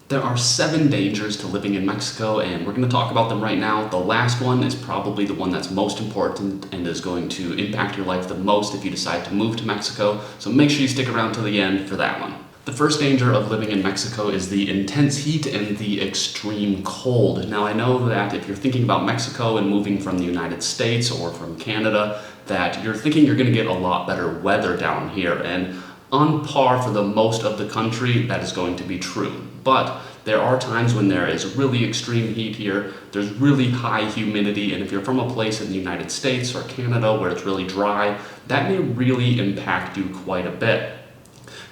There are 7 dangers to living in Mexico, and we're going to talk about them right now. The last one is probably the one that's most important and is going to impact your life the most if you decide to move to Mexico, so make sure you stick around to the end for that one. The first danger of living in Mexico is the intense heat and the extreme cold. Now, I know that if you're thinking about Mexico and moving from the United States or from Canada, that you're thinking you're going to get a lot better weather down here, and on par for the most of the country, that is going to be true. But there are times when there is really extreme heat here, there's really high humidity, and if you're from a place in the United States or Canada where it's really dry, that may really impact you quite a bit.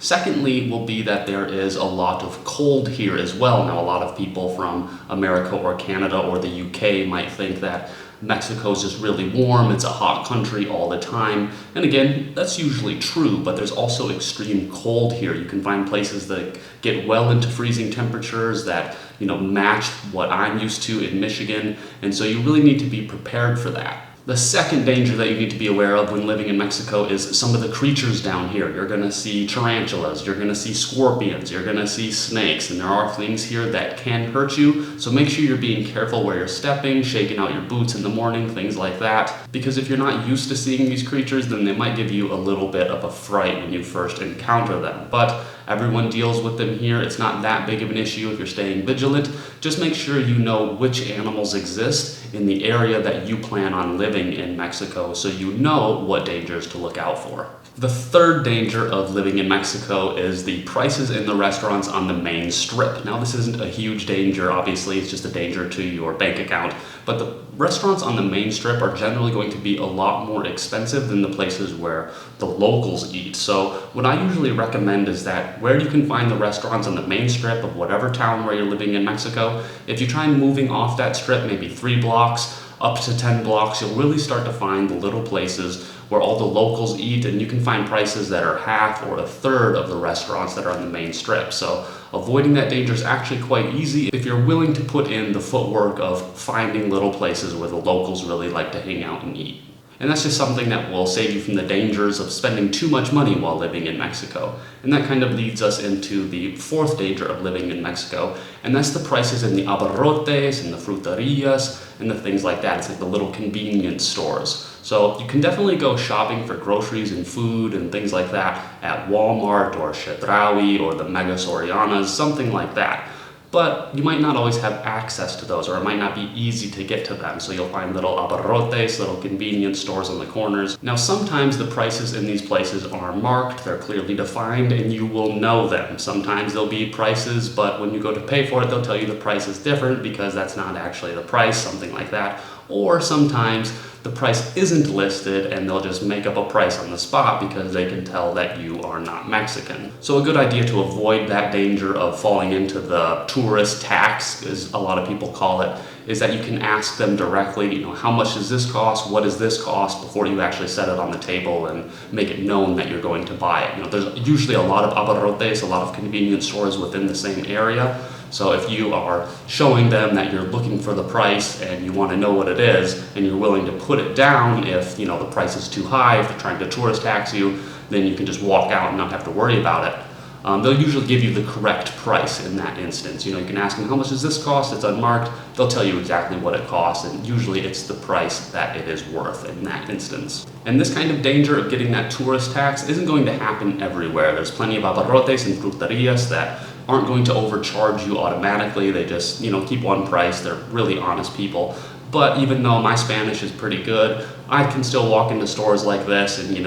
Secondly will be that there is a lot of cold here as well. Now, a lot of people from America or Canada or the UK might think that Mexico is just really warm, it's a hot country all the time. And again, that's usually true, but there's also extreme cold here. You can find places that get well into freezing temperatures that, match what I'm used to in Michigan. And so you really need to be prepared for that. The second danger that you need to be aware of when living in Mexico is some of the creatures down here. You're going to see tarantulas, you're going to see scorpions, you're going to see snakes, and there are things here that can hurt you. So make sure you're being careful where you're stepping, shaking out your boots in the morning, things like that. Because if you're not used to seeing these creatures, then they might give you a little bit of a fright when you first encounter them. But everyone deals with them here. It's not that big of an issue if you're staying vigilant. Just make sure you know which animals exist in the area that you plan on living in Mexico so you know what dangers to look out for. The third danger of living in Mexico is the prices in the restaurants on the main strip. Now, this isn't a huge danger, obviously, it's just a danger to your bank account, but the restaurants on the main strip are generally going to be a lot more expensive than the places where the locals eat. So what I usually recommend is that where you can find the restaurants on the main strip of whatever town where you're living in Mexico, if you try moving off that strip maybe 3 blocks, up to 10 blocks, you'll really start to find the little places where all the locals eat, and you can find prices that are half or a third of the restaurants that are on the main strip. So avoiding that danger is actually quite easy if you're willing to put in the footwork of finding little places where the locals really like to hang out and eat. And that's just something that will save you from the dangers of spending too much money while living in Mexico. And that kind of leads us into the fourth danger of living in Mexico, and that's the prices in the abarrotes and the fruterias and the things like that. It's like the little convenience stores. So you can definitely go shopping for groceries and food and things like that at Walmart or Chedraui or the Mega Sorianas, something like that. But you might not always have access to those, or it might not be easy to get to them. So you'll find little abarrotes, little convenience stores on the corners. Now, sometimes the prices in these places are marked, they're clearly defined, and you will know them. Sometimes there'll be prices, but when you go to pay for it, they'll tell you the price is different because that's not actually the price, something like that. Or sometimes the price isn't listed and they'll just make up a price on the spot because they can tell that you are not Mexican. So a good idea to avoid that danger of falling into the tourist tax, as a lot of people call it, is that you can ask them directly, how much does this cost, what does this cost, before you actually set it on the table and make it known that you're going to buy it. There's usually a lot of abarrotes, a lot of convenience stores within the same area. So if you are showing them that you're looking for the price and you want to know what it is, and you're willing to put it down if the price is too high, if they're trying to tourist tax you, then you can just walk out and not have to worry about it. They'll usually give you the correct price in that instance. You can ask them, how much does this cost? It's unmarked. They'll tell you exactly what it costs, and usually it's the price that it is worth in that instance. And this kind of danger of getting that tourist tax isn't going to happen everywhere. There's plenty of abarrotes and fruterias that aren't going to overcharge you automatically. They just, keep one price. They're really honest people. But even though my Spanish is pretty good, I can still walk into stores like this and,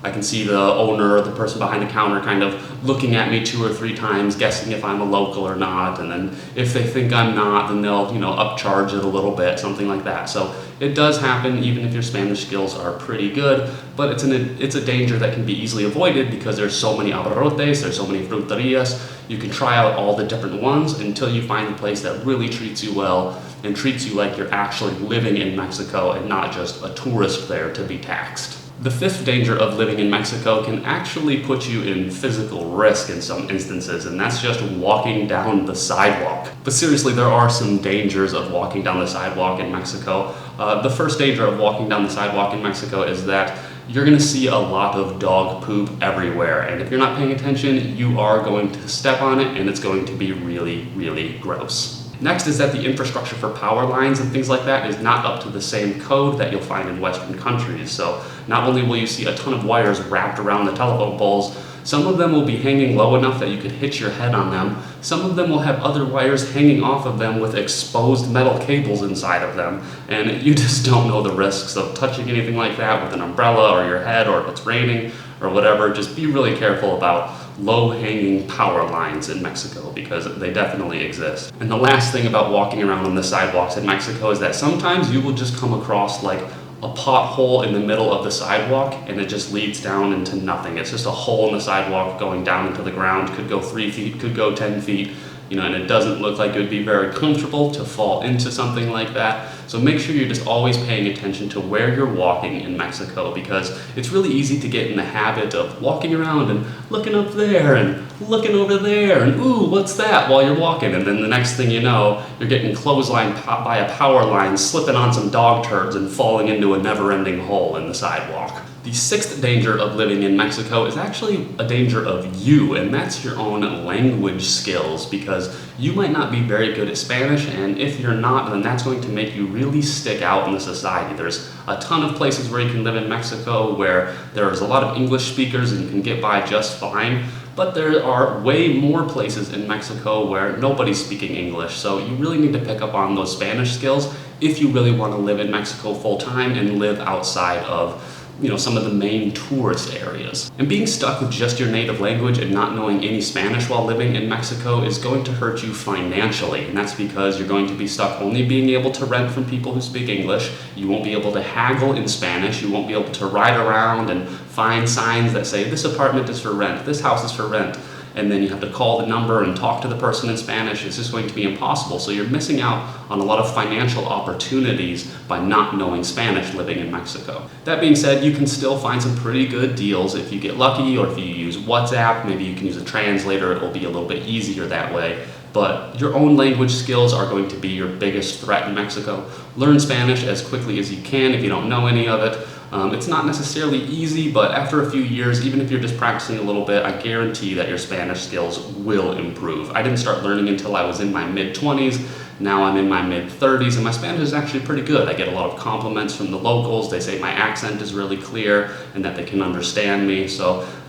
I can see the owner or the person behind the counter kind of looking at me 2 or 3 times, guessing if I'm a local or not. And then if they think I'm not, then they'll, upcharge it a little bit, something like that. So it does happen even if your Spanish skills are pretty good, but it's a danger that can be easily avoided because there's so many abarrotes, there's so many fruterias. You can try out all the different ones until you find a place that really treats you well and treats you like you're actually living in Mexico and not just a tourist there to be taxed. The fifth danger of living in Mexico can actually put you in physical risk in some instances, and that's just walking down the sidewalk. But seriously, there are some dangers of walking down the sidewalk in Mexico. The first danger of walking down the sidewalk in Mexico is that you're going to see a lot of dog poop everywhere. And if you're not paying attention, you are going to step on it and it's going to be really, really gross. Next is that the infrastructure for power lines and things like that is not up to the same code that you'll find in Western countries. So not only will you see a ton of wires wrapped around the telephone poles, some of them will be hanging low enough that you could hit your head on them. Some of them will have other wires hanging off of them with exposed metal cables inside of them. And you just don't know the risks of touching anything like that with an umbrella or your head, or if it's raining or whatever. Just be really careful about low-hanging power lines in Mexico, because they definitely exist. And the last thing about walking around on the sidewalks in Mexico is that sometimes you will just come across like a pothole in the middle of the sidewalk and it just leads down into nothing. It's just a hole in the sidewalk going down into the ground. Could go 3 feet, could go 10 feet, and it doesn't look like it would be very comfortable to fall into something like that. So make sure you're just always paying attention to where you're walking in Mexico, because it's really easy to get in the habit of walking around and looking up there and looking over there and ooh, what's that, while you're walking. And then the next thing you know, you're getting clotheslined by a power line, slipping on some dog turds and falling into a never-ending hole in the sidewalk. The sixth danger of living in Mexico is actually a danger of you, and that's your own language skills, because you might not be very good at Spanish, and if you're not, then that's going to make you really stick out in the society. There's a ton of places where you can live in Mexico where there's a lot of English speakers and you can get by just fine, but there are way more places in Mexico where nobody's speaking English, so you really need to pick up on those Spanish skills if you really want to live in Mexico full time and live outside of some of the main tourist areas. And being stuck with just your native language and not knowing any Spanish while living in Mexico is going to hurt you financially, and that's because you're going to be stuck only being able to rent from people who speak English. You won't be able to haggle in Spanish. You won't be able to ride around and find signs that say this apartment is for rent, this house is for rent, and then you have to call the number and talk to the person in Spanish. It's just going to be impossible. So you're missing out on a lot of financial opportunities by not knowing Spanish living in Mexico. That being said, you can still find some pretty good deals if you get lucky, or if you use WhatsApp. Maybe you can use a translator. It'll be a little bit easier that way. But your own language skills are going to be your biggest threat in Mexico. Learn Spanish as quickly as you can if you don't know any of it. It's not necessarily easy, but after a few years, even if you're just practicing a little bit, I guarantee that your Spanish skills will improve. I didn't start learning until I was in my mid-20s. Now I'm in my mid-30s, and my Spanish is actually pretty good. I get a lot of compliments from the locals. They say my accent is really clear and that they can understand me.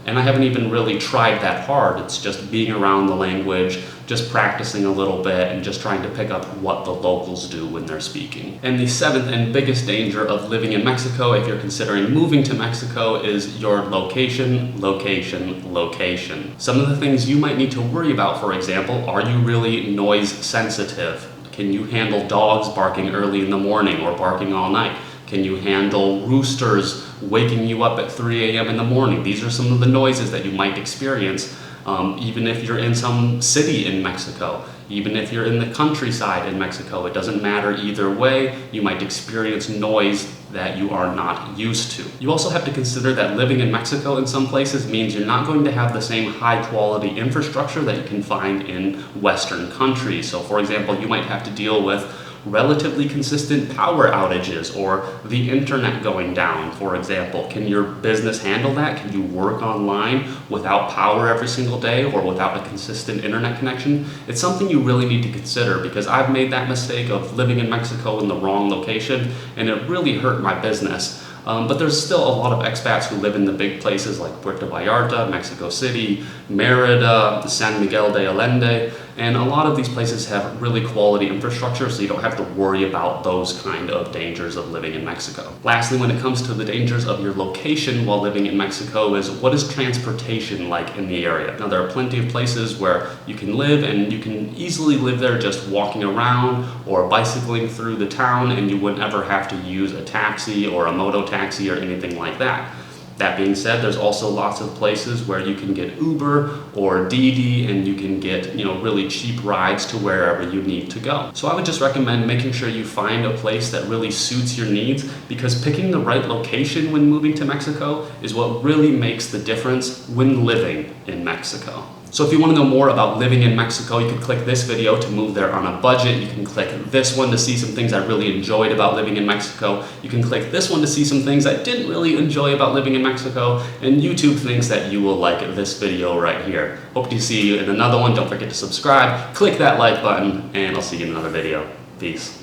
And I haven't even really tried that hard. It's just being around the language, just practicing a little bit, and just trying to pick up what the locals do when they're speaking. And the seventh and biggest danger of living in Mexico, if you're considering moving to Mexico, is your location, location, location. Some of the things you might need to worry about, for example, are you really noise sensitive? Can you handle dogs barking early in the morning or barking all night? Can you handle roosters waking you up at 3 a.m. in the morning? These are some of the noises that you might experience, even if you're in some city in Mexico, even if you're in the countryside in Mexico. It doesn't matter either way. You might experience noise that you are not used to. You also have to consider that living in Mexico in some places means you're not going to have the same high quality infrastructure that you can find in Western countries. So for example, you might have to deal with relatively consistent power outages or the internet going down, for example. Can your business handle that? Can you work online without power every single day or without a consistent internet connection? It's something you really need to consider, because I've made that mistake of living in Mexico in the wrong location, and it really hurt my business. But there's still a lot of expats who live in the big places like Puerto Vallarta, Mexico City, Merida, San Miguel de Allende, and a lot of these places have really quality infrastructure, so you don't have to worry about those kind of dangers of living in Mexico. Lastly, when it comes to the dangers of your location while living in Mexico, is what is transportation like in the area? Now, there are plenty of places where you can live, and you can easily live there just walking around or bicycling through the town, and you wouldn't ever have to use a taxi or a moto taxi or anything like that. That being said, there's also lots of places where you can get Uber or Didi, and you can get, really cheap rides to wherever you need to go. So I would just recommend making sure you find a place that really suits your needs, because picking the right location when moving to Mexico is what really makes the difference when living in Mexico. So if you want to know more about living in Mexico, you can click this video to move there on a budget. You can click this one to see some things I really enjoyed about living in Mexico. You can click this one to see some things I didn't really enjoy about living in Mexico. And YouTube thinks that you will like this video right here. Hope to see you in another one. Don't forget to subscribe, click that like button, and I'll see you in another video. Peace.